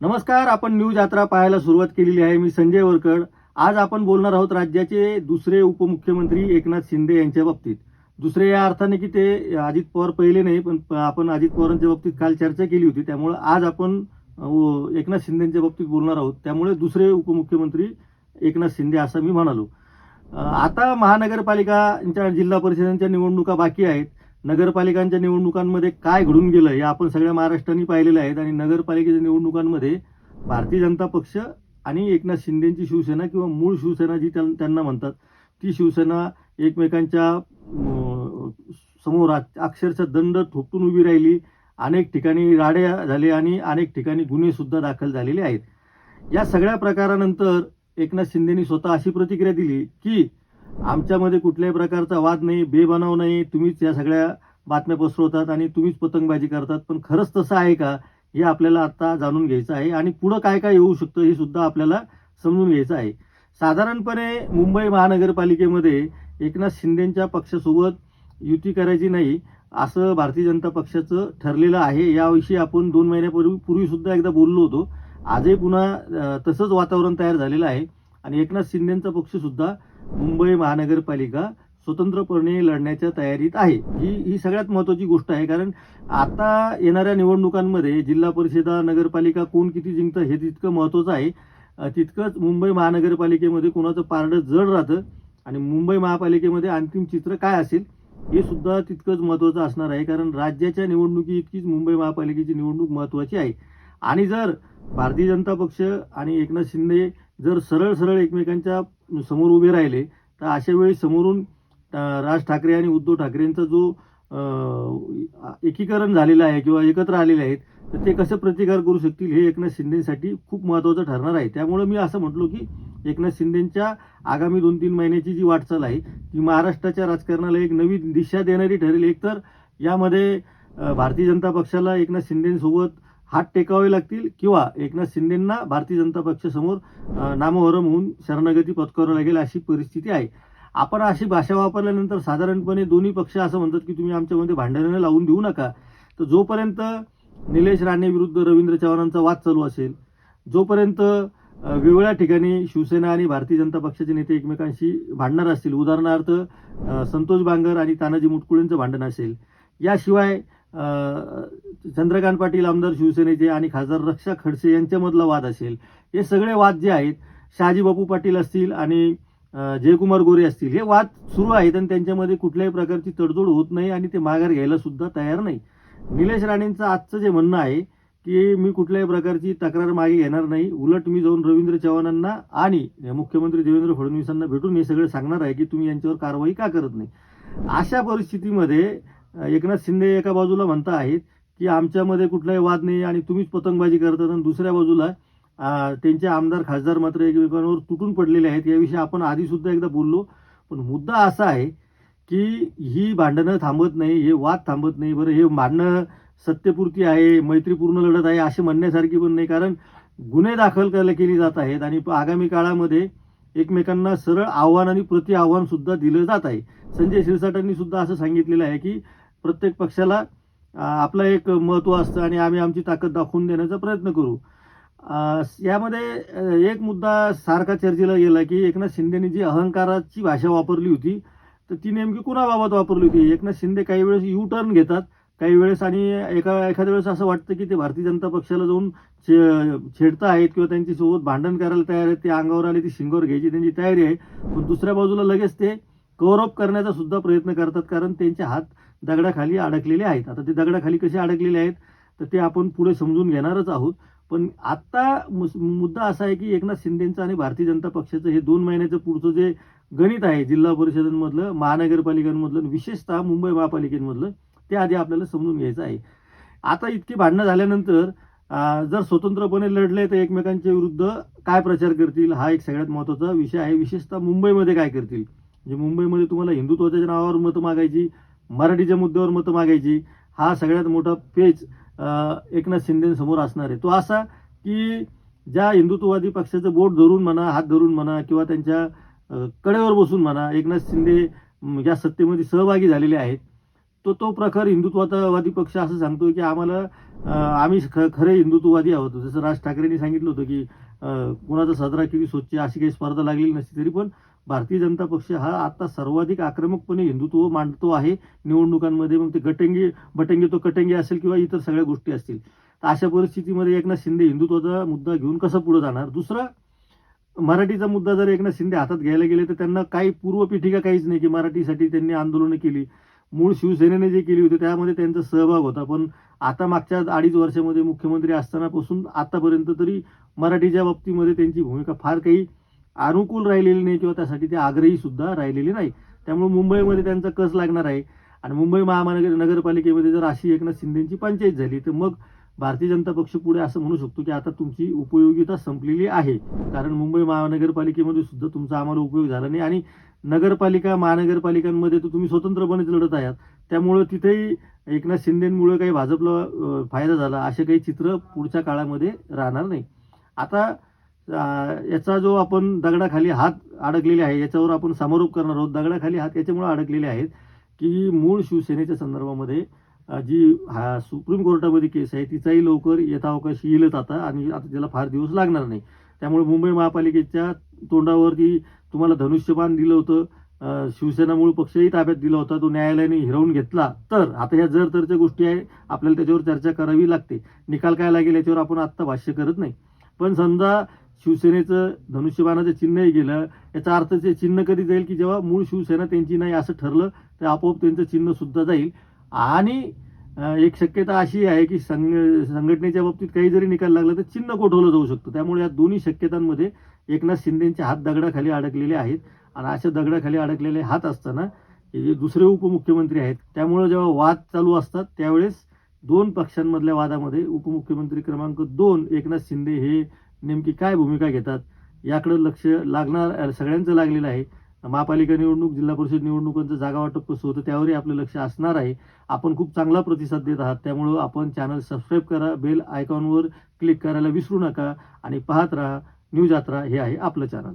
नमस्कार. आपण न्यूज यात्रा पाहायला सुरुवात केलेली आहे. मी संजय वरकड. आज आपण बोलणार आहोत राज्याचे दुसरे उपमुख्यमंत्री एकनाथ शिंदे यांच्या बाबतीत. दुसरे या अर्थाने की ते अजित पवार पहिले नाही, पण आपण अजित पवारांच्या बाबतीत काल चर्चा केली होती. त्यामुळे आज आपण एकनाथ शिंदेच्या बाबतीत बोलणार आहोत. त्यामुळे दुसरे उपमुख्यमंत्री एकनाथ शिंदे असं मी म्हणालो. आता महानगरपालिकांच्या जिल्हा परिषदांच्या निवडणुका बाकी आहेत. नगरपालिकांच्या निवडणुकांमध्ये काय घडून गेलं हे आपण सगळ्या महाराष्ट्राने पाहिलेलं आहे. आणि नगरपालिकेच्या निवडणुकांमध्ये भारतीय जनता पक्ष आणि एकनाथ शिंदेची शिवसेना किंवा मूळ शिवसेना जी त्यांना म्हणतात, ती शिवसेना एकमेकांच्या समोर अक्षरशः दंड ठोकून उभी राहिली. अनेक ठिकाणी राड्या झाले आणि अनेक ठिकाणी गुन्हे सुद्धा दाखल झालेले आहेत. या सगळ्या प्रकारानंतर एकनाथ शिंदेनी स्वतः अशी प्रतिक्रिया दिली की आमच्यामध्ये कुठल्याही प्रकारचा वाद नाही, बेबनाव नाही, तुम्हीच या सगळ्या बातम्या पसरवतात आणि तुम्हीच पतंगबाजी करतात. पण खरंच तसं आहे का, हे आपल्याला आता जाणून घ्यायचं आहे. आणि पुढं काय काय येऊ शकतं हे सुद्धा आपल्याला समजून घ्यायचं आहे. साधारणपणे मुंबई महानगरपालिकेमध्ये एकनाथ शिंदेच्या पक्षासोबत युती करायची नाही असं भारतीय जनता पक्षाचं ठरलेलं आहे. याविषयी आपण 2 महिन्यापूर्वी सुद्धा एकदा बोललो होतो. आजही पुन्हा तसंच वातावरण तयार झालेलं आहे. आणि एकनाथ शिंदेचा पक्षसुद्धा मुंबई महानगरपालिका स्वतंत्रपणे लढण्याच्या तयारीत आहे. ही सगळ्यात महत्त्वाची गोष्ट आहे. कारण आता येणाऱ्या निवडणुकांमध्ये जिल्हा परिषदा, नगरपालिका कोण किती जिंकतं हे तितकं महत्त्वाचं आहे. तितकंच मुंबई महानगरपालिकेमध्ये कोणाचं पारडं जड राहतं आणि मुंबई महापालिकेमध्ये अंतिम चित्र काय असेल हे सुद्धा तितकंच महत्त्वाचं असणार आहे. कारण राज्याच्या निवडणुकी इतकीच मुंबई महापालिकेची निवडणूक महत्त्वाची आहे. आणि जर भारतीय जनता पक्ष आणि एकनाथ शिंदे जर सरळ सरळ एकमेकांच्या समोर उभे राहिले तर अशा वेळी समोरून राज ठाकरे आणि उद्धव ठाकरेंचा जो एकीकरण झालेलं आहे किंवा एकत्र आलेले आहेत, तर ते कसं प्रतिकार करू शकतील हे एकनाथ शिंदेसाठी खूप महत्त्वाचं ठरणार आहे. त्यामुळे मी असं म्हटलो की एकनाथ शिंदेच्या आगामी 2-3 महिन्याची जी वाटचाल आहे ती महाराष्ट्राच्या राजकारणाला एक नवी दिशा देणारी ठरेल. एकतर यामध्ये भारतीय जनता पक्षाला एकनाथ शिंदेसोबत हात टेकावे लागतील किंवा एकनाथ शिंदेंना भारतीय जनता पक्षासमोर नामोहरम होऊन शरणागती पत्करावी लागेल अशी परिस्थिती आहे. आपण अशी भाषा वापरल्यानंतर साधारणपणे दोन्ही पक्ष असं म्हणतात की तुम्ही आमच्यामध्ये भांडणं लावून देऊ नका. तर जोपर्यंत निलेश राणे विरुद्ध रवींद्र चव्हाणांचा वाद चालू असेल, जोपर्यंत वेगवेगळ्या ठिकाणी शिवसेना आणि भारतीय जनता पक्षाचे नेते एकमेकांशी भांडणार असतील, उदाहरणार्थ संतोष बांगर आणि तानाजी मुटकुळेंचं भांडण असेल, याशिवाय चंद्रकांत पाटील आमदार शिवसेनेचे आणि खासदार रक्षा खडसे यांच्यामधला वाद असेल, हे सगळे वाद जे आहेत, शहाजी बापू पाटील असतील आणि जयकुमार गोरे असतील, हे वाद सुरू आहेत आणि त्यांच्यामध्ये कुठल्याही प्रकारची तडजोड होत नाही आणि ते माघार घ्यायला सुद्धा तयार नाही. निलेश राणेंचं आजचं जे म्हणणं आहे की मी कुठल्याही प्रकारची तक्रार मागे घेणार नाही, उलट मी जाऊन रवींद्र चव्हाणांना आणि मुख्यमंत्री देवेंद्र फडणवीसांना भेटून हे सगळं सांगणार आहे की तुम्ही यांच्यावर कारवाई का करत नाही. अशा परिस्थितीमध्ये एकनाथ शिंदे एका बाजूला म्हणता आहेत की आमच्यामध्ये कुठलाही वाद नाही आणि तुम्हीच पतंगबाजी करतात, आणि दुसऱ्या बाजूला त्यांचे आमदार खासदार मात्र एकमेकांवर तुटून पडलेले आहेत. याविषयी आपण आधीसुद्धा एकदा बोललो. पण मुद्दा असा आहे की ही भांडणं थांबत नाही, हे वाद थांबत नाही. बरं, हे भांडणं सत्यपूर्ती आहे, मैत्रीपूर्ण लढत आहे असे म्हणण्यासारखी पण नाही. कारण गुन्हे दाखल केली जात आहेत आणि आगामी काळामध्ये एकमेकांना सरळ आव्हान आणि प्रति आव्हान सुद्धा दिलं जात आहे. संजय शिरसाटांनी सुद्धा असं सांगितलेलं आहे की प्रत्येक पक्षाला आपलं एक महत्त्व असतं आणि आम्ही आमची ताकद दाखवून देण्याचा प्रयत्न करू. यामध्ये एक मुद्दा सारखा चर्चेला गेला की एकनाथ शिंदेनी जी अहंकाराची भाषा वापरली होती तर ती नेमकी कुणाबाबत वापरली होती. एकनाथ शिंदे काही वेळेस यू टर्न घेतात काही वेळेस, आणि एखाद्या वेळेस असं वाटतं की ते भारतीय जनता पक्षाला जाऊन छेडता आहेत किंवा त्यांच्यासोबत भांडण करायला तयार आहेत. ते अंगावर आले ती शिंगावर घ्यायची त्यांची तयारी आहे. पण दुसऱ्या बाजूला लगेच ते कव्हर अप करण्याचा सुद्धा प्रयत्न करतात, कारण त्यांचे हात दगडाखाली अडकलेले आहेत. आता ते दगडाखाली कसे अडकलेले आहेत तर ते आपण पुढे समजून घेणारच आहोत. पण आत्ता मुद्दा असा आहे की एकनाथ शिंदेचं आणि भारतीय जनता पक्षाचं हे 2 महिन्याचं पुढचं जे गणित आहे जिल्हा परिषदांमधलं, महानगरपालिकांमधलं, विशेषतः मुंबई महापालिकेमधलं, ते आधी आपल्याला समजून घ्यायचं आहे. आता इतकी भांडणं झाल्यानंतर जर स्वतंत्रपणे लढले तर एकमेकांच्या विरुद्ध काय प्रचार करतील हा एक सगळ्यात महत्त्वाचा विषय आहे. विशेषतः मुंबईमध्ये काय करतील, म्हणजे मुंबईमध्ये तुम्हाला हिंदुत्वाच्या नावावर मतं मागायची, मराठीच्या मुद्द्यावर मतं मागायची, हा सगळ्यात मोठा पेच एकनाथ शिंदेसमोर असणार आहे. तो असा की ज्या हिंदुत्ववादी पक्षाचं बोट धरून म्हणा, हात धरून म्हणा किंवा त्यांच्या कडेवर बसून म्हणा एकनाथ शिंदे या सत्तेमध्ये सहभागी झालेले आहेत. तो प्रखर हिंदुत्ववादी पक्ष असं सांगतो की आम्हाला आम्ही खरे हिंदुत्ववादी आहोत. जसं राज ठाकरेंनी सांगितलं होतं की कुणाचा सदरा किती स्वच्छ अशी काही स्पर्धा लागलेली नसती, तरी पण भारतीय जनता पक्ष हा आता सर्वाधिक आक्रमकपणे हिंदुत्व मांडतो आहे निवडणुकांमध्ये. मग ते गटंगी बटंगी तो कटंगी असेल किंवा इतर सगळ्या गोष्टी असतील. तर अशा परिस्थितीमध्ये एकनाथ शिंदे हिंदुत्वाचा मुद्दा घेऊन कसं पुढे जाणार? दुसरं, मराठीचा मुद्दा जर एकनाथ शिंदे हातात घ्यायला गेले तर त्यांना काही पूर्वपीठिका काहीच नाही की मराठीसाठी त्यांनी आंदोलनं केली. मूळ शिवसेनेने जे केली होती त्यामध्ये त्यांचा सहभाग होता. पण आता मागच्या 2.5 वर्षामध्ये मुख्यमंत्री असतानापासून आतापर्यंत तरी मराठीच्या बाबतीमध्ये त्यांची भूमिका फार काही अनुकूल राहिलेली नाही किंवा त्यासाठी ते आग्रही सुद्धा राहिलेले नाही. त्यामुळे मुंबईमध्ये त्यांचा कस लागणार आहे. आणि मुंबई नगरपालिकेमध्ये जर अशी एकनाथ शिंदेची पंचायत झाली तर मग भारतीय जनता पक्ष पुढे असं म्हणू शकतो की आता तुमची उपयोगिता संपलेली आहे. कारण मुंबई महानगरपालिकेमध्ये सुद्धा तुमचा आम्हाला उपयोग झाला नाही आणि महानगरपालिकांमध्ये तर तुम्ही स्वतंत्रपणेच लढत आहात. त्यामुळं तिथेही एकनाथ शिंदेमुळे काही भाजपला फायदा झाला असे काही चित्र पुढच्या काळामध्ये राहणार नाही. आता याचा जो आपण दगडाखाली हात अडकलेले आहे याच्यावर आपण समारोप करणार आहोत. दगडाखाली हात याच्यामुळे अडकलेले आहेत की मूळ शिवसेनेच्या संदर्भामध्ये जी सुप्रीम कोर्टामध्ये केस आहे तिचाही लवकर यथावकाश येईलच आता आणि आता त्याला फार दिवस लागणार नाही. त्यामुळे मुंबई महापालिकेच्या तोंडावरती तुम्हाला धनुष्यबाण दिलं होतं, शिवसेना मूळ पक्षही ताब्यात दिला होता, तो न्यायालयाने हिरावून घेतला. तर आता ह्या जर तरच्या गोष्टी आहे, आपल्याला त्याच्यावर चर्चा करावी लागते. निकाल काय लागेल याच्यावर आपण आत्ता भाष्य करत नाही. पण समजा शिवसेनेचं धनुष्यबाणाचं चिन्हही गेलं, याचा अर्थ ते चिन्ह कधी जाईल की जेव्हा मूळ शिवसेना त्यांची नाही असं ठरलं तर आपोआप त्यांचं चिन्ह सुद्धा जाईल. आणि एक शक्यता अशी आहे की संघटनेच्या बाबतीत काही जरी निकाल लागला तर चिन्ह गोठवलं जाऊ शकतं. त्यामुळे या दोन्ही शक्यतांमध्ये एकनाथ शिंदेचे हात दगडाखाली अडकलेले आहेत. आणि अशा दगडाखाली अडकलेले हात असताना हे जे दुसरे उपमुख्यमंत्री आहेत त्यामुळे जेव्हा वाद चालू असतात त्यावेळेस दोन पक्षांमधल्या वादामध्ये उपमुख्यमंत्री क्रमांक 2 एकनाथ शिंदे हे नेमकी काय भूमिका घेतात याकडे लक्ष लागणार, सगळ्यांचं लागलेलं आहे. महापालिका निवडणूक, जिल्हा परिषद निवडणुकांचं जागा वाटप कसं होतं त्यावरही आपलं लक्ष असणार आहे. आपण खूप चांगला प्रतिसाद देत आहात. त्यामुळं आपण चॅनल सबस्क्राईब करा, बेल आयकॉनवर क्लिक करायला विसरू नका आणि पाहत राहा न्यूज यात्रा. हे आहे आपलं चॅनल.